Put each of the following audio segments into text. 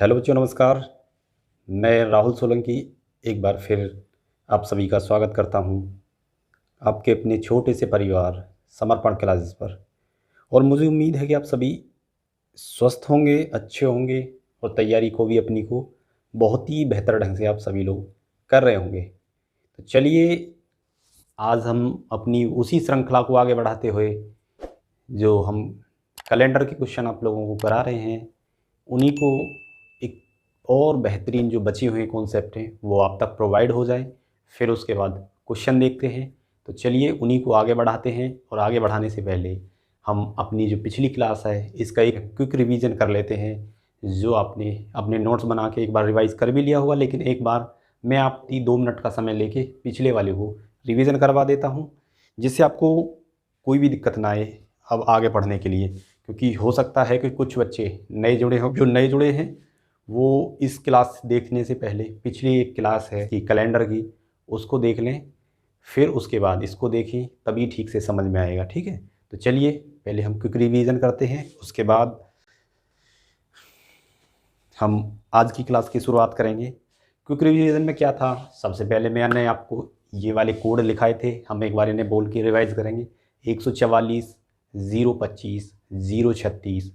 Hello बच्चों, नमस्कार। मैं राहुल सोलंकी एक बार फिर आप सभी का स्वागत करता हूं आपके अपने छोटे से परिवार समर्पण क्लासेस पर। और मुझे उम्मीद है कि आप सभी स्वस्थ होंगे, अच्छे होंगे और तैयारी को भी अपनी को बहुत ही बेहतर ढंग से आप सभी लोग कर रहे होंगे। तो चलिए, आज हम अपनी उसी श्रृंखला को आगे बढ़ाते हुए जो हम कैलेंडर के क्वेश्चन आप लोगों को करा रहे हैं, उन्हीं को एक और बेहतरीन जो बचे हुए कॉन्सेप्ट हैं वो आप तक प्रोवाइड हो जाए। फिर उसके बाद क्वेश्चन देखते हैं। तो चलिए उन्हीं को आगे बढ़ाते हैं, और आगे बढ़ाने से पहले हम अपनी जो पिछली क्लास है इसका एक क्विक रिवीजन कर लेते हैं। जो आपने अपने नोट्स बना के एक बार रिवाइज कर भी लिया होगा, लेकिन एक बार मैं आपकी 2 मिनट का समय लेके पिछले वाले को रिवीजन करवा देता हूँ, जिससे आपको कोई भी दिक्कत ना आए अब आगे पढ़ने के लिए। क्योंकि हो सकता है कि कुछ बच्चे नए जुड़े हों, जो नए जुड़े हैं वो इस क्लास देखने से पहले पिछली एक क्लास है कि कैलेंडर की, उसको देख लें, फिर उसके बाद इसको देखें, तभी ठीक से समझ में आएगा। ठीक है, तो चलिए पहले हम क्विक रिवीजन करते हैं, उसके बाद हम आज की क्लास की शुरुआत करेंगे। क्विक रिवीजन में क्या था, सबसे पहले मैंने आपको ये वाले कोड लिखाए थे, हम एक बार इन्हें बोल के रिवाइज करेंगे। 144, 025, 036,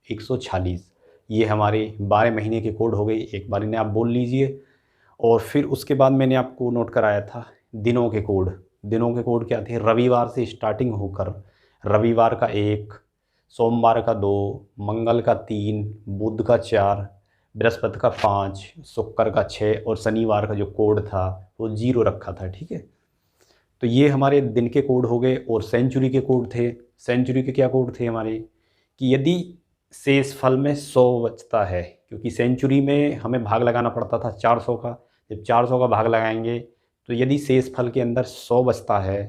146, ये हमारे 12 महीने के कोड हो गए। एक बार इन्हें आप बोल लीजिए। और फिर उसके बाद मैंने आपको नोट कराया था दिनों के कोड। दिनों के कोड क्या थे, रविवार से स्टार्टिंग होकर रविवार का 1, सोमवार का 2, मंगल का 3, बुध का 4, बृहस्पति का 5, शुक्र का 6 और शनिवार का जो कोड था वो 0 रखा था। ठीक है, तो ये हमारे दिन के कोड हो गए। और सेंचुरी के कोड थे। सेंचुरी के क्या कोड थे हमारे, कि यदि शेष फल में 100 बचता है, क्योंकि सेंचुरी में हमें भाग लगाना पड़ता था 400 का। जब 400 का भाग लगाएंगे तो यदि शेष फल के अंदर 100 बचता है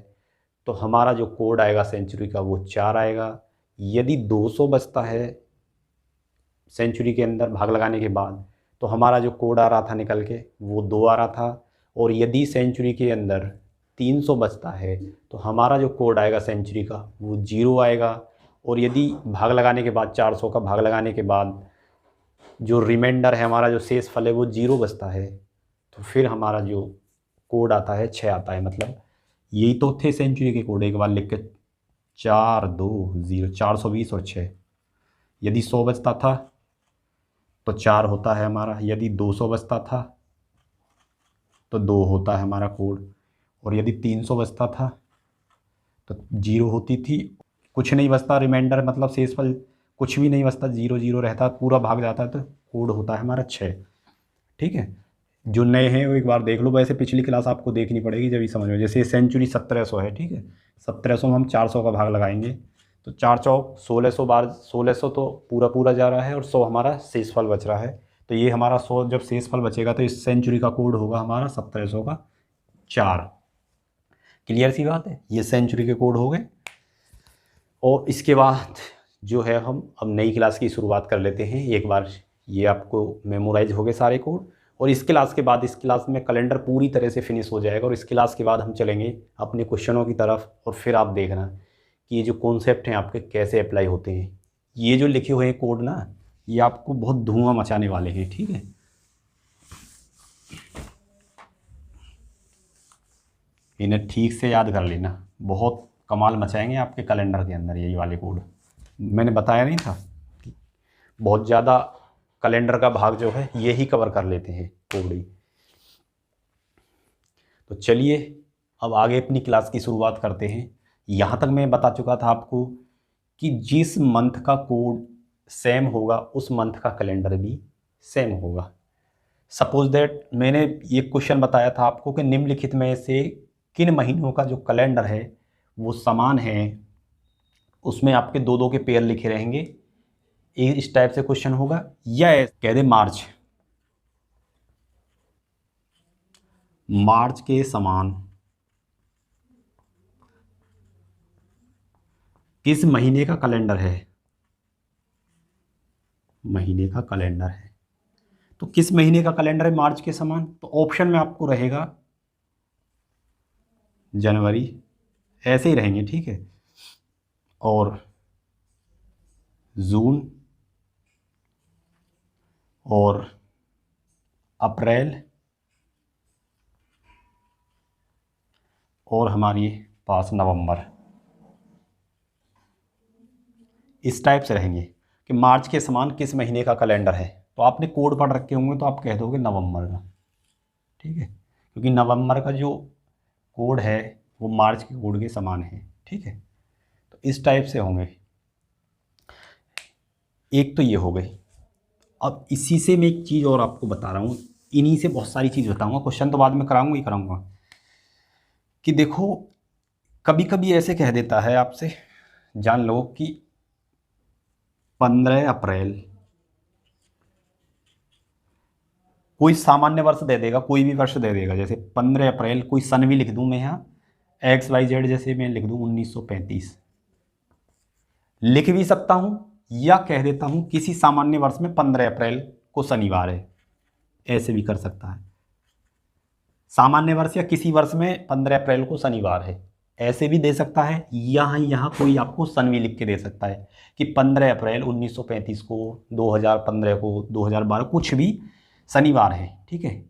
तो हमारा जो कोड आएगा सेंचुरी का वो 4 आएगा। यदि 200 बचता है सेंचुरी के अंदर भाग लगाने के बाद, तो हमारा जो कोड आ रहा था निकल के वो 2 आ रहा था। और यदि सेंचुरी के अंदर 300 बचता है तो हमारा जो कोड आएगा सेंचुरी का वो 0 आएगा। और यदि भाग लगाने के बाद 400 का भाग लगाने के बाद जो रिमाइंडर है, हमारा जो शेष फल है वो 0 बचता है, तो फिर हमारा जो कोड आता है 6 आता है। मतलब यही तो थे सेंचुरी के कोड, एक बार लिख के 420, 420 और 6। यदि 100 बचता था तो 4 होता है हमारा, यदि 200 बचता था तो 2 होता है हमारा कोड, और यदि 300 बचता था तो 0 होती थी। कुछ नहीं बचता रिमाइंडर, मतलब शेषफल कुछ भी नहीं बचता, 0 0 रहता, पूरा भाग जाता है, तो कोड होता है हमारा 6। ठीक है, जो नए हैं वो एक बार देख लो, वैसे पिछली क्लास आपको देखनी पड़ेगी जब ये समझ में। जैसे सेंचुरी 1700 है, ठीक है, 1700 में हम 400 का भाग लगाएंगे तो 4 चौक 1600 बार 1600 तो पूरा पूरा जा रहा है, और 100 हमारा शेषफल बच रहा है। तो ये हमारा 100 जब शेषफल बचेगा तो इस सेंचुरी का कोड होगा हमारा 1700 का 4। क्लियर सी बात है, ये सेंचुरी के कोड हो गए। और इसके बाद जो है हम अब नई क्लास की शुरुआत कर लेते हैं। एक बार ये आपको मेमोराइज हो गए सारे कोड, और इस क्लास के बाद, इस क्लास में कैलेंडर पूरी तरह से फिनिश हो जाएगा। और इस क्लास के बाद हम चलेंगे अपने क्वेश्चनों की तरफ, और फिर आप देखना कि ये जो कॉन्सेप्ट हैं आपके कैसे अप्लाई होते हैं। ये जो लिखे हुए हैं कोड ना, ये आपको बहुत धुआं मचाने वाले हैं। ठीक है, इन्हें ठीक से याद कर लेना, बहुत कमाल मचाएंगे आपके कैलेंडर के अंदर यही वाले कोड। मैंने बताया नहीं था कि बहुत ज़्यादा कैलेंडर का भाग जो है यही कवर कर लेते हैं कोड ही। तो चलिए अब आगे अपनी क्लास की शुरुआत करते हैं। यहाँ तक मैं बता चुका था आपको कि जिस मंथ का कोड सेम होगा उस मंथ का कैलेंडर भी सेम होगा। सपोज दैट मैंने ये क्वेश्चन बताया था आपको कि निम्नलिखित में से किन महीनों का जो कैलेंडर है वो समान है, उसमें आपके दो दो के पेयर लिखे रहेंगे। इस टाइप से क्वेश्चन होगा। या कह दे मार्च, मार्च के समान किस महीने का कैलेंडर है, महीने का कैलेंडर है, तो किस महीने का कैलेंडर है मार्च के समान, तो ऑप्शन में आपको रहेगा जनवरी, ऐसे ही रहेंगे। ठीक है, और जून, और अप्रैल और हमारी पास नवंबर। इस टाइप से रहेंगे कि मार्च के समान किस महीने का कैलेंडर है। तो आपने कोड पढ़ रखे होंगे तो आप कह दोगे नवंबर का, ठीक है, क्योंकि नवंबर का जो कोड है वो मार्च के कोड के समान है, ठीक है। तो इस टाइप से होंगे। एक तो ये हो गई। अब इसी से मैं एक चीज़ और आपको बता रहा हूँ, इन्हीं से बहुत सारी चीज़ बताऊँगा, क्वेश्चन तो बाद में कराऊँगा ही कराऊँगा। कि देखो कभी कभी ऐसे कह देता है आपसे, जान लो कि 15 अप्रैल, कोई सामान्य वर्ष दे देगा, कोई भी वर्ष दे देगा, जैसे 15 अप्रैल, कोई सन भी लिख दूं मैं यहाँ XYZ, जैसे मैं लिख दूं 1935, लिख भी सकता हूं या कह देता हूं किसी सामान्य वर्ष में 15 अप्रैल को शनिवार है, ऐसे भी कर सकता है। सामान्य वर्ष या किसी वर्ष में 15 अप्रैल को शनिवार है, ऐसे भी दे सकता है। यहाँ कोई आपको सन भी लिख के दे सकता है कि 15 अप्रैल 1935 को, 2015 को, 2012, कुछ भी शनिवार है, ठीक है।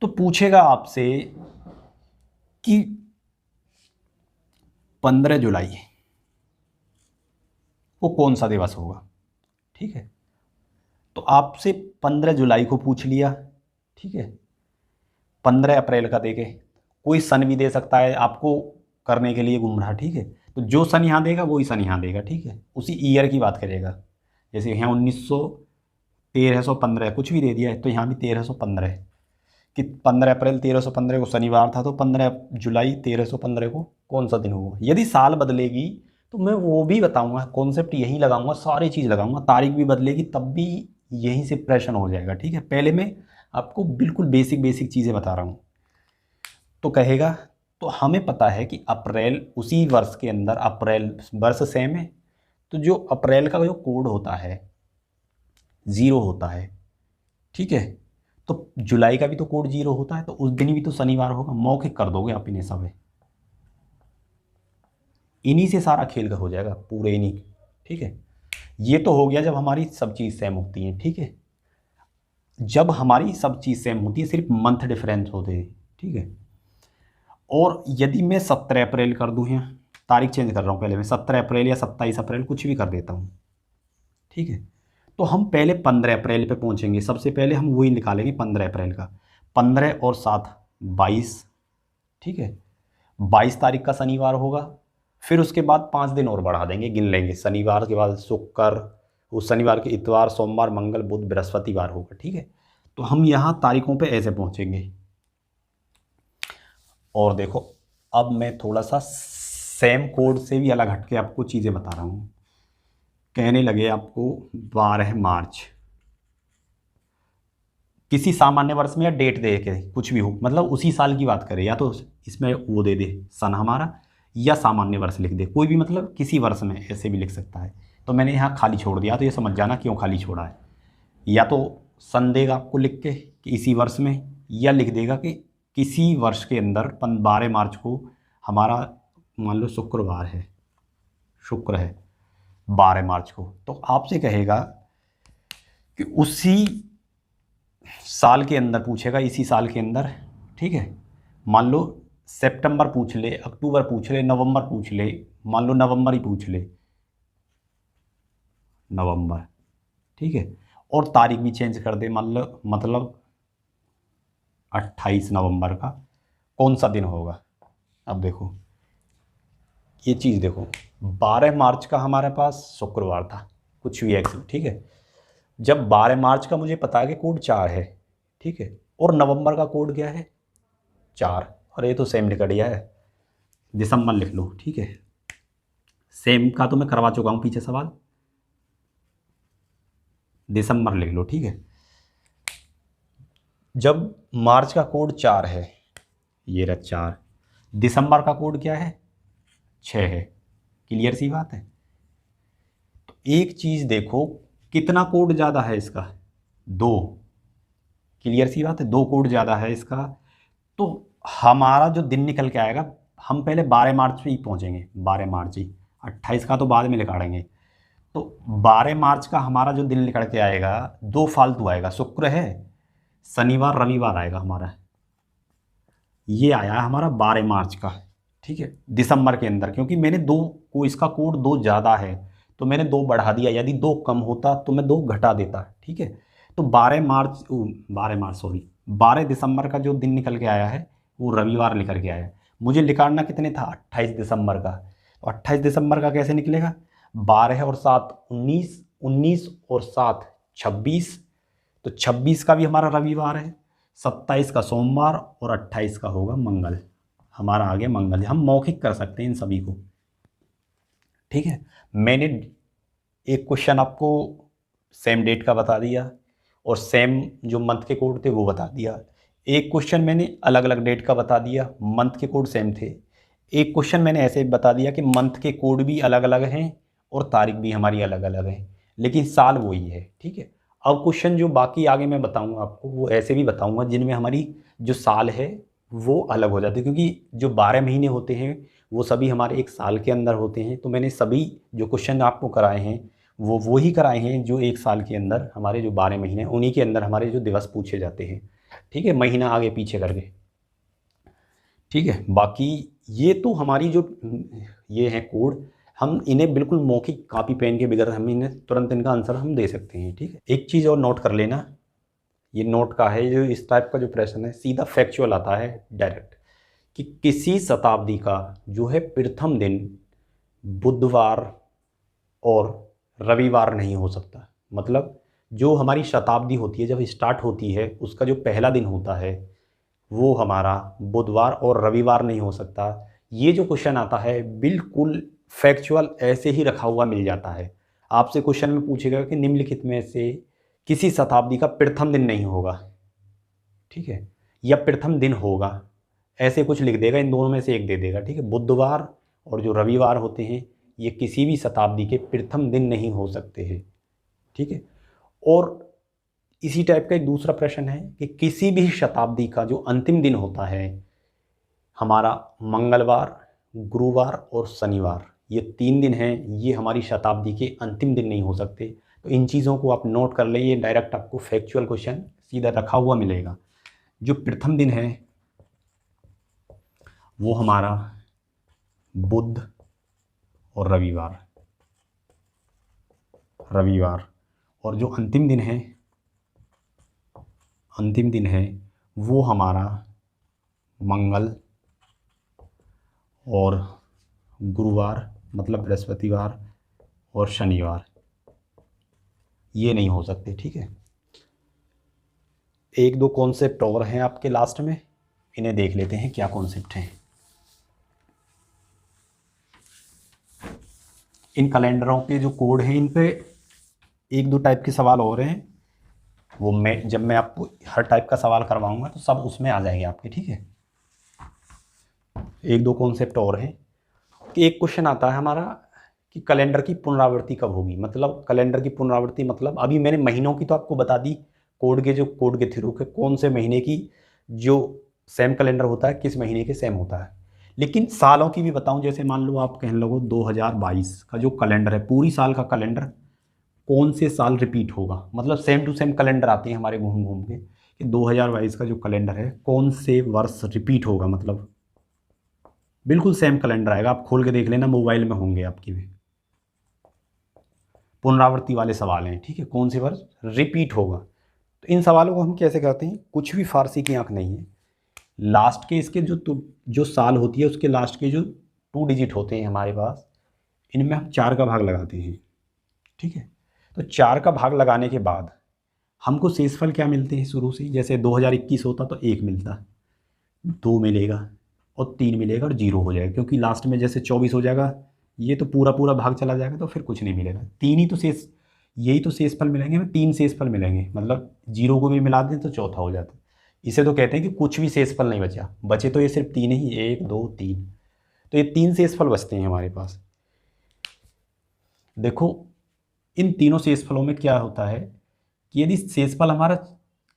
तो पूछेगा आपसे कि 15 जुलाई को कौन सा दिवस होगा, ठीक है। तो आपसे 15 जुलाई को पूछ लिया, ठीक है। 15 अप्रैल का देके कोई सन भी दे सकता है आपको करने के लिए गुमराह, ठीक है। तो जो सन यहाँ देगा वही सन यहाँ देगा, ठीक है, उसी ईयर की बात करेगा। जैसे यहाँ 1315 कुछ भी दे दिया है तो यहाँ भी 1315 कि 15 अप्रैल 1315 को शनिवार था, तो 15 जुलाई 1315 को कौन सा दिन होगा। यदि साल बदलेगी तो मैं वो भी बताऊंगा, कॉन्सेप्ट यही लगाऊंगा, सारी चीज़ लगाऊंगा। तारीख भी बदलेगी तब भी यहीं से प्रश्न हो जाएगा, ठीक है। पहले मैं आपको बिल्कुल बेसिक बेसिक चीज़ें बता रहा हूँ। तो कहेगा, तो हमें पता है कि अप्रैल उसी वर्ष के अंदर, अप्रैल वर्ष सेम है, तो जो अप्रैल का जो कोड होता है 0 होता है, ठीक है। तो जुलाई का भी तो कोड 0 होता है, तो उस दिन भी तो शनिवार होगा। मौखिक कर दोगे आप इन्हें सब, इन्हीं से सारा खेल का हो जाएगा, पूरे इन्हीं, ठीक है। ये तो हो गया जब हमारी सब चीज़ सेम होती है, ठीक है। जब हमारी सब चीज़ सेम होती है, सिर्फ मंथ डिफरेंस होते हैं, ठीक है। और यदि मैं 17 अप्रैल कर दूँ, यहाँ तारीख चेंज कर रहा हूँ, पहले मैं 17 अप्रैल या 27 अप्रैल कुछ भी कर देता हूँ, ठीक है। तो हम पहले 15 अप्रैल पे पहुँचेंगे। सबसे पहले हम वही निकालेंगे 15 अप्रैल का। 15 और 7 22, ठीक है। 22 तारीख का शनिवार होगा। फिर उसके बाद 5 दिन और बढ़ा देंगे, गिन लेंगे। शनिवार के बाद शुक्र, उस शनिवार के इतवार, सोमवार, मंगल, बुध, बृहस्पतिवार होगा, ठीक है। तो हम यहाँ तारीखों पे ऐसे पहुँचेंगे। और देखो अब मैं थोड़ा सा सेम कोड से भी अलग हटके आपको चीज़ें बता रहा हूँ। कहने लगे आपको 12 मार्च, किसी सामान्य वर्ष में या डेट दे के कुछ भी हो, मतलब उसी साल की बात करें, या तो इसमें वो दे दे सन हमारा, या सामान्य वर्ष लिख दे, कोई भी, मतलब किसी वर्ष में ऐसे भी लिख सकता है। तो मैंने यहाँ खाली छोड़ दिया, तो ये समझ जाना क्यों खाली छोड़ा है। या तो सन देगा आपको लिख के कि इसी वर्ष में, या लिख देगा कि किसी वर्ष के अंदर 12 मार्च को हमारा मान लो शुक्रवार है, शुक्र है 12 मार्च को, तो आपसे कहेगा कि उसी साल के अंदर पूछेगा, इसी साल के अंदर, ठीक है। मान लो सितंबर पूछ ले, अक्टूबर पूछ ले, नवंबर पूछ ले, मान लो नवंबर ही पूछ ले, नवंबर, ठीक है। और तारीख भी चेंज कर दे, मान लो मतलब 28 नवंबर का कौन सा दिन होगा। अब देखो ये चीज़ देखो, 12 मार्च का हमारे पास शुक्रवार था, कुछ भी एक्स, ठीक है। जब 12 मार्च का मुझे पता है कि कोड 4 है, ठीक है, और नवंबर का कोड क्या है 4, और ये तो सेम निकल गया है। दिसंबर लिख लो, ठीक है। सेम का तो मैं करवा चुका हूँ पीछे सवाल, दिसंबर लिख लो, ठीक है। जब मार्च का कोड 4 है, ये रहा 4, दिसंबर का कोड क्या है 6 है, क्लियर सी बात है। तो एक चीज़ देखो, कितना कोड ज़्यादा है इसका 2, क्लियर सी बात है, 2 कोड ज़्यादा है इसका। तो हमारा जो दिन निकल के आएगा, हम पहले 12 मार्च पे ही पहुँचेंगे, 12 मार्च ही, 28 का तो बाद में निकालेंगे। तो 12 मार्च का हमारा जो दिन निकल के आएगा, दो फालतू आएगा, शुक्र है, शनिवार रविवार आएगा हमारा। ये आया हमारा 12 मार्च का, ठीक है, दिसंबर के अंदर, क्योंकि मैंने दो को, इसका कोड दो ज़्यादा है तो मैंने दो बढ़ा दिया, यदि दो कम होता तो मैं दो घटा देता, ठीक है। तो 12 दिसंबर का जो दिन निकल के आया है वो रविवार निकल के आया है। मुझे निकालना कितने था, 28 दिसंबर का। तो 28 दिसंबर का कैसे निकलेगा, 12 और 7 19, 19 और 7 26, तो 26 का भी हमारा रविवार है, 27 का सोमवार और 28 का होगा मंगल। हमारा आगे मंगल, हम मौखिक कर सकते हैं इन सभी को, ठीक है। मैंने एक क्वेश्चन आपको सेम डेट का बता दिया और सेम जो मंथ के कोड थे वो बता दिया। एक क्वेश्चन मैंने अलग अलग डेट का बता दिया, मंथ के कोड सेम थे। एक क्वेश्चन मैंने ऐसे बता दिया कि मंथ के कोड भी अलग अलग हैं और तारीख भी हमारी अलग अलग है, लेकिन साल वही है, ठीक है। अब क्वेश्चन जो बाकी आगे मैं बताऊंगा आपको, वो ऐसे भी बताऊंगा जिनमें हमारी जो साल है वो अलग हो जाते हैं, क्योंकि जो 12 महीने होते हैं वो सभी हमारे एक साल के अंदर होते हैं। तो मैंने सभी जो क्वेश्चन आपको कराए हैं वो ही कराए हैं जो एक साल के अंदर हमारे जो 12 महीने हैं उन्हीं के अंदर हमारे जो दिवस पूछे जाते हैं, ठीक है, महीना आगे पीछे करके, ठीक है। बाकी ये तो हमारी जो ये हैं कोड, हम इन्हें बिल्कुल मौखिक कॉपी पेन के बगैर हम इन्हें तुरंत इनका आंसर हम दे सकते हैं, ठीक है। एक चीज़ और नोट कर लेना, ये नोट का है, जो इस टाइप का जो प्रश्न है सीधा फैक्चुअल आता है डायरेक्ट, कि किसी शताब्दी का जो है प्रथम दिन बुधवार और रविवार नहीं हो सकता। मतलब जो हमारी शताब्दी होती है, जब स्टार्ट होती है, उसका जो पहला दिन होता है वो हमारा बुधवार और रविवार नहीं हो सकता। ये जो क्वेश्चन आता है बिल्कुल फैक्चुअल ऐसे ही रखा हुआ मिल जाता है। आपसे क्वेश्चन में पूछेगा कि निम्नलिखित में से किसी शताब्दी का प्रथम दिन नहीं होगा, ठीक है, या प्रथम दिन होगा, ऐसे कुछ लिख देगा, इन दोनों में से एक दे देगा, ठीक है। बुधवार और जो रविवार होते हैं ये किसी भी शताब्दी के प्रथम दिन नहीं हो सकते हैं, ठीक है। और इसी टाइप का एक दूसरा प्रश्न है कि किसी भी शताब्दी का जो अंतिम दिन होता है हमारा मंगलवार, गुरुवार और शनिवार, ये 3 दिन हैं, ये हमारी शताब्दी के अंतिम दिन नहीं हो सकते। तो इन चीज़ों को आप नोट कर लें, ये डायरेक्ट आपको फैक्चुअल क्वेश्चन सीधा रखा हुआ मिलेगा। जो प्रथम दिन है वो हमारा बुध और रविवार, और जो अंतिम दिन है वो हमारा मंगल और गुरुवार, मतलब बृहस्पतिवार और शनिवार, ये नहीं हो सकते, ठीक है। एक दो कॉन्सेप्ट और हैं आपके लास्ट में, इन्हें देख लेते हैं क्या कॉन्सेप्ट हैं। इन कैलेंडरों के जो कोड हैं इन पे एक दो टाइप के सवाल और हैं, वो जब मैं आपको हर टाइप का सवाल करवाऊंगा तो सब उसमें आ जाएंगे आपके, ठीक है। एक दो कॉन्सेप्ट और हैं कि एक क्वेश्चन आता है हमारा कि कैलेंडर की पुनरावृत्ति कब होगी। मतलब कैलेंडर की पुनरावृत्ति मतलब अभी मैंने महीनों की तो आपको बता दी, कोड के थ्रू के कौन से महीने की जो सेम कैलेंडर होता है किस महीने के सेम होता है, लेकिन सालों की भी बताऊं। जैसे मान लो आप कह लो 2022 का जो कैलेंडर है, पूरी साल का कैलेंडर कौन से साल रिपीट होगा, मतलब सेम टू सेम कैलेंडर आते हैं हमारे घूम घूम के कि 2022 का जो कैलेंडर है कौन से वर्ष रिपीट होगा, मतलब बिल्कुल सेम कैलेंडर आएगा। आप खोल के देख लेना, मोबाइल में होंगे आपकी भी, पुनरावृत्ति वाले सवाल हैं, ठीक है, कौन से वर्ष रिपीट होगा। तो इन सवालों को हम कैसे करते हैं, कुछ भी फारसी की आंख नहीं है, लास्ट के इसके जो साल होती है उसके लास्ट के जो 2 डिजिट होते हैं हमारे पास, इनमें हम 4 का भाग लगाते हैं, ठीक है। तो 4 का भाग लगाने के बाद हमको शेषफल क्या मिलते हैं शुरू से, जैसे 2021 होता तो 1 मिलता, 2 मिलेगा और 3 मिलेगा और 0 हो जाएगा, क्योंकि लास्ट में जैसे 24 हो जाएगा ये तो पूरा पूरा भाग चला जाएगा तो फिर कुछ नहीं मिलेगा। 3 ही तो यही तो शेषफल मिलेंगे, 3 शेषफल मिलेंगे, मतलब 0 को भी मिला दें तो चौथा हो जाता है। इसे तो कहते हैं कि कुछ भी शेषफल नहीं बचा, बचे तो ये सिर्फ 3 ही, 1 2 3, तो ये 3 शेषफल बचते हैं हमारे पास। देखो इन तीनों शेषफलों में क्या होता है कि यदि शेषफल हमारा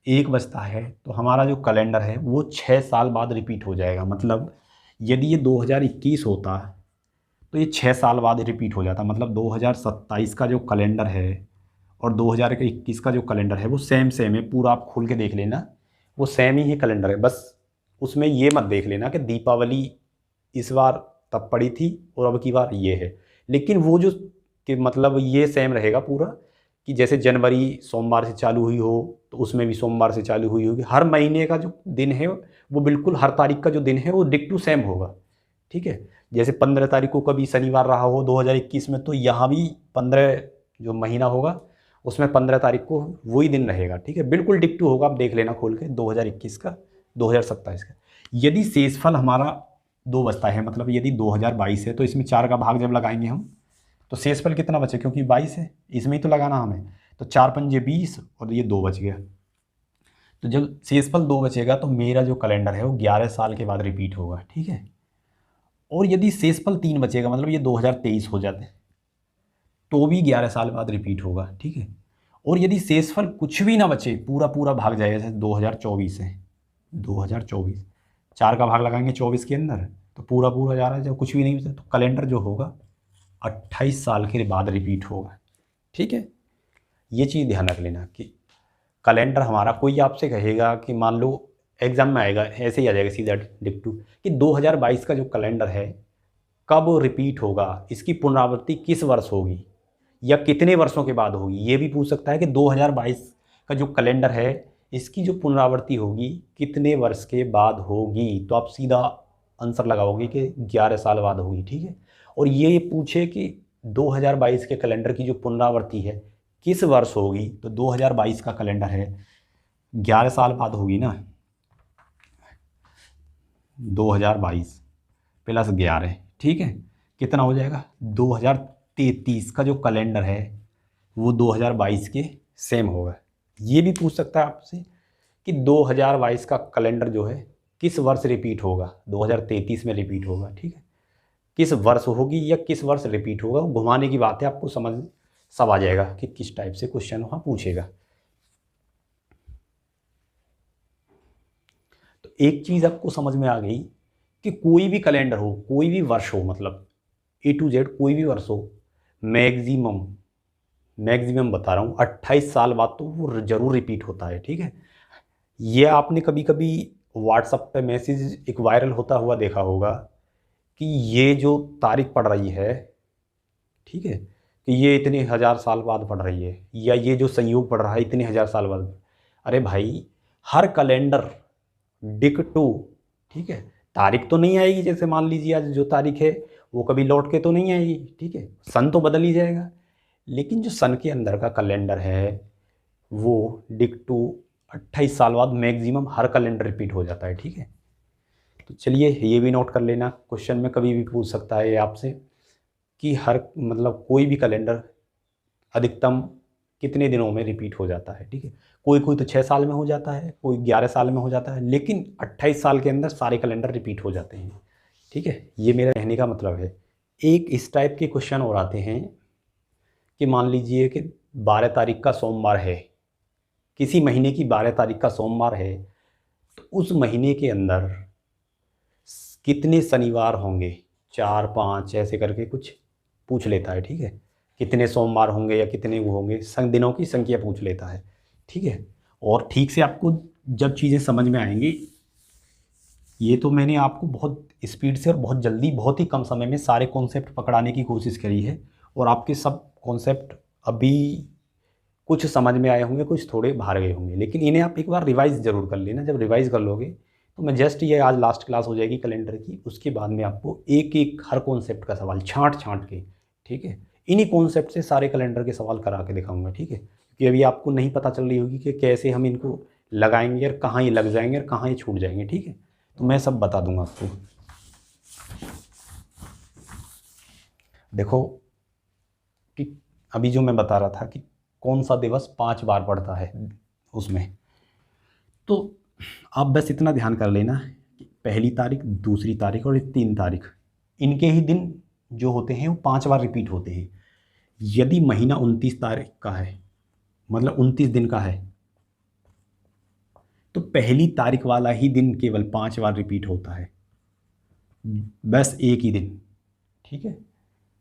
1 बचता है तो हमारा जो कैलेंडर है वो 6 साल बाद रिपीट हो जाएगा। मतलब यदि ये 2021 होता तो ये 6 साल बाद रिपीट हो जाता, मतलब 2027 का जो कैलेंडर है और 2021 का जो कैलेंडर है वो सेम सेम है, पूरा आप खोल के देख लेना, वो सेम ही कैलेंडर है। बस उसमें ये मत देख लेना कि दीपावली इस बार तब पड़ी थी और अब की बार ये है, लेकिन वो जो कि मतलब ये सेम रहेगा पूरा, कि जैसे जनवरी सोमवार से चालू हुई हो तो उसमें भी सोमवार से चालू हुई होगी। हर महीने का जो दिन है वो बिल्कुल हर तारीख का जो दिन है वो डिक टू सेम होगा, ठीक है। जैसे 15 तारीख को कभी शनिवार रहा हो 2021 में, तो यहाँ भी 15 जो महीना होगा उसमें 15 तारीख को वही दिन रहेगा, ठीक है, बिल्कुल डिक टू होगा। आप देख लेना खोल के 2021 का 2027 का। यदि शेषफल हमारा 2 बचता है, मतलब यदि 2022 है तो इसमें 4 का भाग जब लगाएंगे हम तो शेषफल कितना बचे, क्योंकि 22 है इसमें ही तो लगाना हमें, तो 4 पंजे 20 और ये 2 बच गया। तो जब शेषफल 2 बचेगा तो मेरा जो कैलेंडर है वो 11 साल के बाद रिपीट होगा, ठीक है। और यदि शेषफल 3 बचेगा, मतलब ये 2023 हो जाते तो भी 11 साल बाद रिपीट होगा, ठीक है। और यदि शेषफल कुछ भी ना बचे, पूरा पूरा भाग जाएगा, जैसे 2024 है, 2024 4 का भाग लगाएंगे 24 के अंदर तो पूरा पूरा जा रहा है, जब कुछ भी नहीं बचा तो कैलेंडर जो होगा 28 साल के बाद रिपीट होगा, ठीक है। ये चीज़ ध्यान रख लेना कि कैलेंडर हमारा, कोई आपसे कहेगा कि मान लो एग्जाम में आएगा ऐसे ही आ जाएगा सीधा डिक टू, कि 2022 का जो कैलेंडर है कब रिपीट होगा, इसकी पुनरावृत्ति किस वर्ष होगी या कितने वर्षों के बाद होगी। ये भी पूछ सकता है कि 2022 का जो कैलेंडर है इसकी जो पुनरावृत्ति होगी कितने वर्ष के बाद होगी, तो आप सीधा आंसर लगाओगे कि 11 साल बाद होगी, ठीक है। और ये पूछे कि 2022 के कैलेंडर की जो पुनरावृत्ति है किस वर्ष होगी, तो 2022 का कैलेंडर है 11 साल बाद होगी ना, 2022 प्लस 11, ठीक है, कितना हो जाएगा 2033 का जो कैलेंडर है वो 2022 के सेम होगा। ये भी पूछ सकता है आपसे कि 2022 का कैलेंडर जो है किस वर्ष रिपीट होगा, 2033 में रिपीट होगा, ठीक है, किस वर्ष होगी या किस वर्ष रिपीट होगा, घुमाने की बात है, आपको समझ सब आ जाएगा कि किस टाइप से क्वेश्चन वहाँ पूछेगा। तो एक चीज़ आपको समझ में आ गई कि कोई भी कैलेंडर हो, कोई भी वर्ष हो, मतलब A to Z कोई भी वर्ष हो, मैक्सिमम मैक्सिमम बता रहा हूँ 28 साल बाद तो वो ज़रूर रिपीट होता है, ठीक है। ये आपने कभी कभी व्हाट्सएप पे मैसेज एक वायरल होता हुआ देखा होगा कि ये जो तारीख पड़ रही है, ठीक है, कि ये इतने हज़ार साल बाद पड़ रही है, या ये जो संयोग पड़ रहा है इतने हज़ार साल बाद। अरे भाई, हर कैलेंडर डिक टू, ठीक है, तारीख तो नहीं आएगी, जैसे मान लीजिए आज जो तारीख है वो कभी लौट के तो नहीं आएगी, ठीक है, सन तो बदल ही जाएगा, लेकिन जो सन के अंदर का कैलेंडर है वो डिक टू 28 साल बाद मैक्सिमम हर कैलेंडर रिपीट हो जाता है, ठीक है। तो चलिए ये भी नोट कर लेना, क्वेश्चन में कभी भी पूछ सकता है ये आपसे कि हर मतलब कोई भी कैलेंडर अधिकतम कितने दिनों में रिपीट हो जाता है, ठीक है। कोई कोई तो 6 साल में हो जाता है, कोई 11 साल में हो जाता है, लेकिन 28 साल के अंदर सारे कैलेंडर रिपीट हो जाते हैं, ठीक है। ये मेरा कहने का मतलब है। एक इस टाइप के क्वेश्चन और आते हैं कि मान लीजिए कि 12 तारीख का सोमवार है, किसी महीने की 12 तारीख का सोमवार है, तो उस महीने के अंदर कितने शनिवार होंगे, 4 5 ऐसे करके कुछ पूछ लेता है, ठीक है। कितने सोमवार होंगे या कितने वो होंगे, दिनों की संख्या पूछ लेता है, ठीक है। और ठीक से आपको जब चीज़ें समझ में आएंगी, ये तो मैंने आपको बहुत स्पीड से और बहुत जल्दी बहुत ही कम समय में सारे कॉन्सेप्ट पकड़ाने की कोशिश करी है, और आपके सब कॉन्सेप्ट अभी कुछ समझ में आए होंगे, कुछ थोड़े बाहर गए होंगे, लेकिन इन्हें आप एक बार रिवाइज़ ज़रूर कर लेना। जब रिवाइज़ कर लोगे तो मैं जस्ट ये आज लास्ट क्लास हो जाएगी कैलेंडर की, उसके बाद में आपको एक एक हर कॉन्सेप्ट का सवाल छाँट छाँट के, ठीक है, इन्हीं कॉन्सेप्ट से सारे कैलेंडर के सवाल करा के दिखाऊंगा, ठीक है। क्योंकि अभी आपको नहीं पता चल रही होगी कि कैसे हम इनको लगाएंगे और कहाँ ये लग जाएंगे और कहाँ ये छूट जाएंगे, ठीक है, तो मैं सब बता दूंगा आपको। देखो कि अभी जो मैं बता रहा था कि कौन सा दिवस 5 बार पड़ता है उसमें, तो आप बस इतना ध्यान कर लेना कि पहली तारीख, दूसरी तारीख और 3 तारीख, इनके ही दिन जो होते हैं वो 5 बार रिपीट होते हैं। यदि महीना 29 तारीख का है, मतलब 29 दिन का है, तो पहली तारीख वाला ही दिन केवल 5 बार रिपीट होता है, बस एक ही दिन, ठीक है।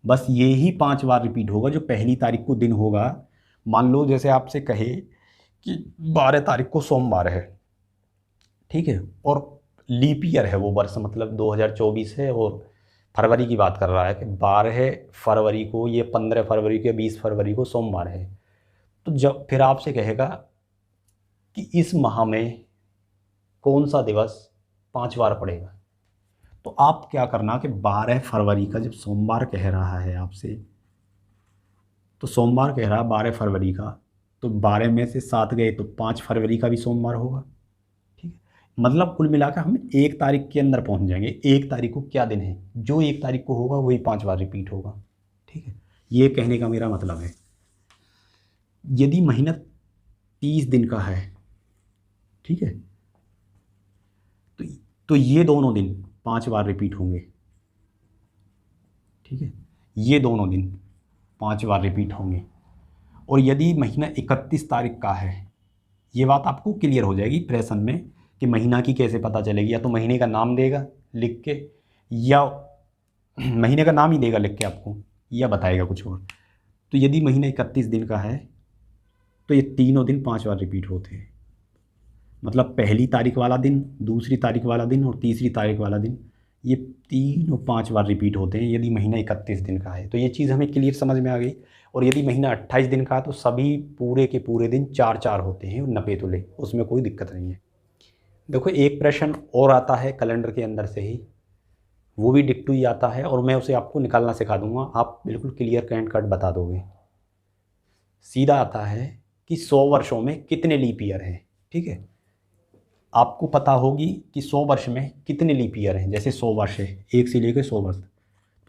बस ये ही 5 बार रिपीट होगा। जो पहली तारीख को दिन होगा, मान लो जैसे आपसे कहे कि 12 तारीख को सोमवार है, ठीक है, और लीप ईयर है वो वर्ष, मतलब 2024 है, और फरवरी की बात कर रहा है कि 12 फरवरी को, ये 15 फरवरी को या 20 फरवरी को सोमवार है। तो जब फिर आपसे कहेगा कि इस माह में कौन सा दिवस 5 बार पड़ेगा, तो आप क्या करना कि 12 फरवरी का जब सोमवार कह रहा है आपसे, तो सोमवार कह रहा है 12 फरवरी का, तो 12 में से 7 गए तो 5 फरवरी का भी सोमवार होगा, ठीक है। मतलब कुल मिलाकर हम 1 तारीख के अंदर पहुंच जाएंगे। 1 तारीख को क्या दिन है, जो 1 तारीख को होगा वही 5 बार रिपीट होगा, ठीक है। ये कहने का मेरा मतलब है, यदि महीना 30 दिन का है, ठीक है, तो ये दोनों दिन 5 बार रिपीट होंगे, ठीक है, ये दोनों दिन 5 बार रिपीट होंगे। और यदि महीना 31 तारीख का है, ये बात आपको क्लियर हो जाएगी प्रश्न में कि महीना की कैसे पता चलेगी। या तो महीने का नाम देगा लिख के, या महीने का नाम ही देगा लिख के आपको, या बताएगा कुछ और। तो यदि महीना 31 दिन का है तो ये तीनों दिन 5 बार रिपीट होते हैं। मतलब पहली तारीख वाला दिन, दूसरी तारीख वाला दिन और तीसरी तारीख वाला दिन, ये तीनों 5 बार रिपीट होते हैं यदि महीना 31 दिन का है। तो ये चीज़ हमें क्लियर समझ में आ गई। और यदि महीना 28 दिन का है तो सभी पूरे के पूरे दिन 4-4 होते हैं, 90 तुले, उसमें कोई दिक्कत नहीं है। देखो एक प्रश्न और आता है कैलेंडर के अंदर से ही, वो भी डिक्टू ही आता है, और मैं उसे आपको निकालना सिखा दूंगा, आप बिल्कुल क्लियर कैंड कट बता दोगे। सीधा आता है कि 100 वर्षों में कितने लीप ईयर हैं, ठीक है। आपको पता होगी कि 100 वर्ष में कितने लीप ईयर हैं। जैसे 100 वर्ष है, 1 से लेकर 100 वर्ष,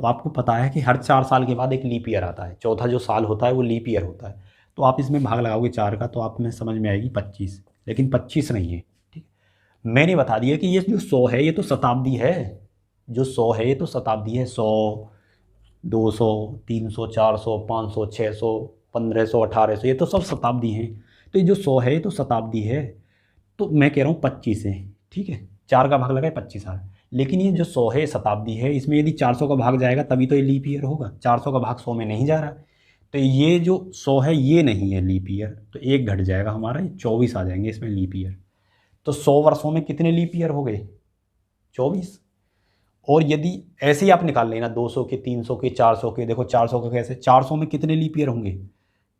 तो आपको पता है कि हर 4 साल के बाद एक लीप ईयर आता है। चौथा जो साल होता है वो लीप ईयर होता है। तो आप इसमें भाग लगाओगे 4 का, तो आप में समझ में आएगी 25, लेकिन 25 नहीं है, ठीक। मैंने बता दिया कि ये जो 100 है ये तो शताब्दी है, जो 100 है ये तो शताब्दी है। 100, 200, 300, 400, 500, 600, 1500, 1800, ये तो सब शताब्दी हैं। तो ये जो 100 है ये तो शताब्दी है। तो मैं कह रहा हूँ 25 है, ठीक है, 4 का भाग लगाए 25 आ। लेकिन ये जो 100 है शताब्दी है, इसमें यदि 400 का भाग जाएगा तभी तो ये लीप ईयर होगा। 400 का भाग 100 में नहीं जा रहा, तो ये जो 100 है ये नहीं है लीप ईयर, तो एक घट जाएगा हमारा, ये 24 आ जाएंगे इसमें लीप ईयर। तो 100 वर्षों में कितने लीप ईयर हो गए, 24। और यदि ऐसे ही आप निकाल लेना 200 के, 300 के, 400 के, देखो 400 का कैसे, 400 में कितने लीप ईयर होंगे,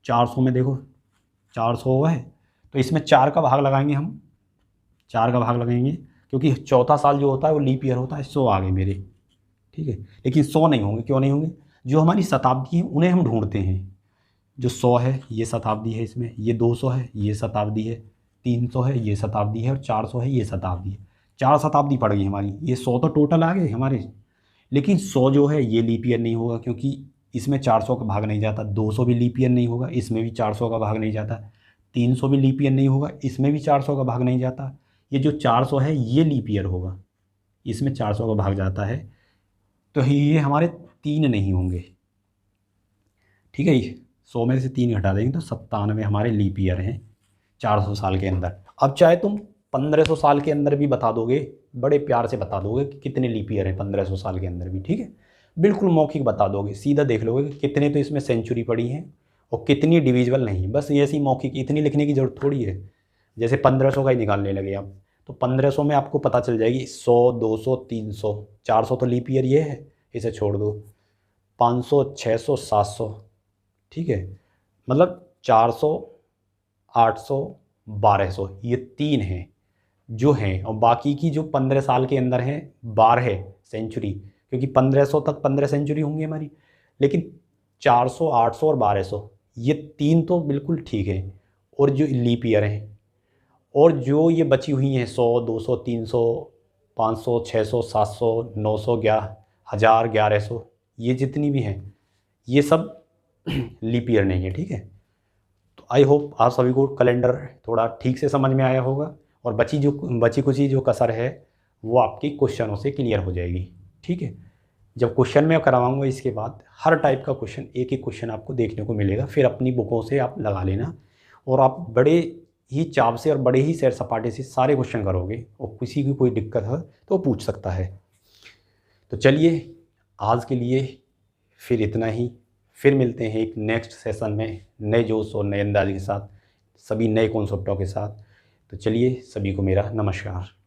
400 में देखो 400 हुआ है, तो इसमें 4 का भाग लगाएंगे हम, 4 का भाग लगाएंगे, क्योंकि चौथा साल जो होता है वो लीप ईयर होता है। 100 आ गए मेरे, ठीक है। लेकिन 100 नहीं होंगे, क्यों नहीं होंगे, जो हमारी शताब्दी है उन्हें हम ढूंढते हैं। जो 100 है ये शताब्दी है, इसमें ये 200 है ये शताब्दी है, 300 है ये शताब्दी है, और 400 है ये शताब्दी है। 4 शताब्दी पड़ गई हमारी, ये 100 तो टोटल आ गए हमारे। लेकिन 100 जो है ये लीप ईयर नहीं होगा, क्योंकि इसमें 400 का भाग नहीं जाता। 200 भी लीप ईयर नहीं होगा, इसमें भी 400 का भाग नहीं जाता। 300 भी लीप ईयर नहीं होगा, इसमें भी 400 का भाग नहीं जाता। ये जो 400 है ये लीप ईयर होगा, इसमें 400 का भाग जाता है। तो ये हमारे 3 नहीं होंगे, ठीक है। 100 में से 3 घटा देंगे तो 97 हमारे लीप ईयर हैं 400 साल के अंदर। अब चाहे तुम 1500 साल के अंदर भी बता दोगे, बड़े प्यार से बता दोगे कि कितने लीप ईयर हैं 1500 साल के अंदर भी, ठीक है, बिल्कुल मौखिक बता दोगे। सीधा देख लोगे कि कितने तो इसमें सेंचुरी पड़ी हैं और कितनी डिविजिबल नहीं। बस ये ऐसी मौखिक इतनी लिखने की जरूरत थोड़ी है। जैसे 1500 का ही निकालने लगे आप, तो 1500 में आपको पता चल जाएगी 100, 200, 300, 400 तो लीप ईयर ये है, इसे छोड़ दो, 500, 600, 700, ठीक है। मतलब 400, 800, 1200, ये 3 हैं जो हैं। और बाकी की जो 15 साल के अंदर हैं 12 सेंचुरी, क्योंकि 1500 तक 15 सेंचुरी होंगी हमारी। लेकिन 400, 800 और 1200, ये 3 तो बिल्कुल ठीक है, और जो लीप ईयर हैं, और जो ये बची हुई हैं 100, 200, 300, 500, 600, 700, 900, 1000, 1100, ये जितनी भी हैं ये सब लीप ईयर नहीं है, ठीक है। तो आई होप आप सभी को कैलेंडर थोड़ा ठीक से समझ में आया होगा, और बची कुछ जो कसर है वो आपकी क्वेश्चनों से क्लियर हो जाएगी, ठीक है। जब क्वेश्चन में करवाऊंगा इसके बाद हर टाइप का क्वेश्चन, एक एक क्वेश्चन आपको देखने को मिलेगा, फिर अपनी बुकों से आप लगा लेना, और आप बड़े ही चाव से और बड़े ही सैर सपाटे से सारे क्वेश्चन करोगे, और किसी की कोई दिक्कत है तो पूछ सकता है। तो चलिए आज के लिए फिर इतना ही, फिर मिलते हैं एक नेक्स्ट सेशन में नए जोश और नए अंदाज के साथ, सभी नए कॉन्सेप्टों के साथ। तो चलिए, सभी को मेरा नमस्कार।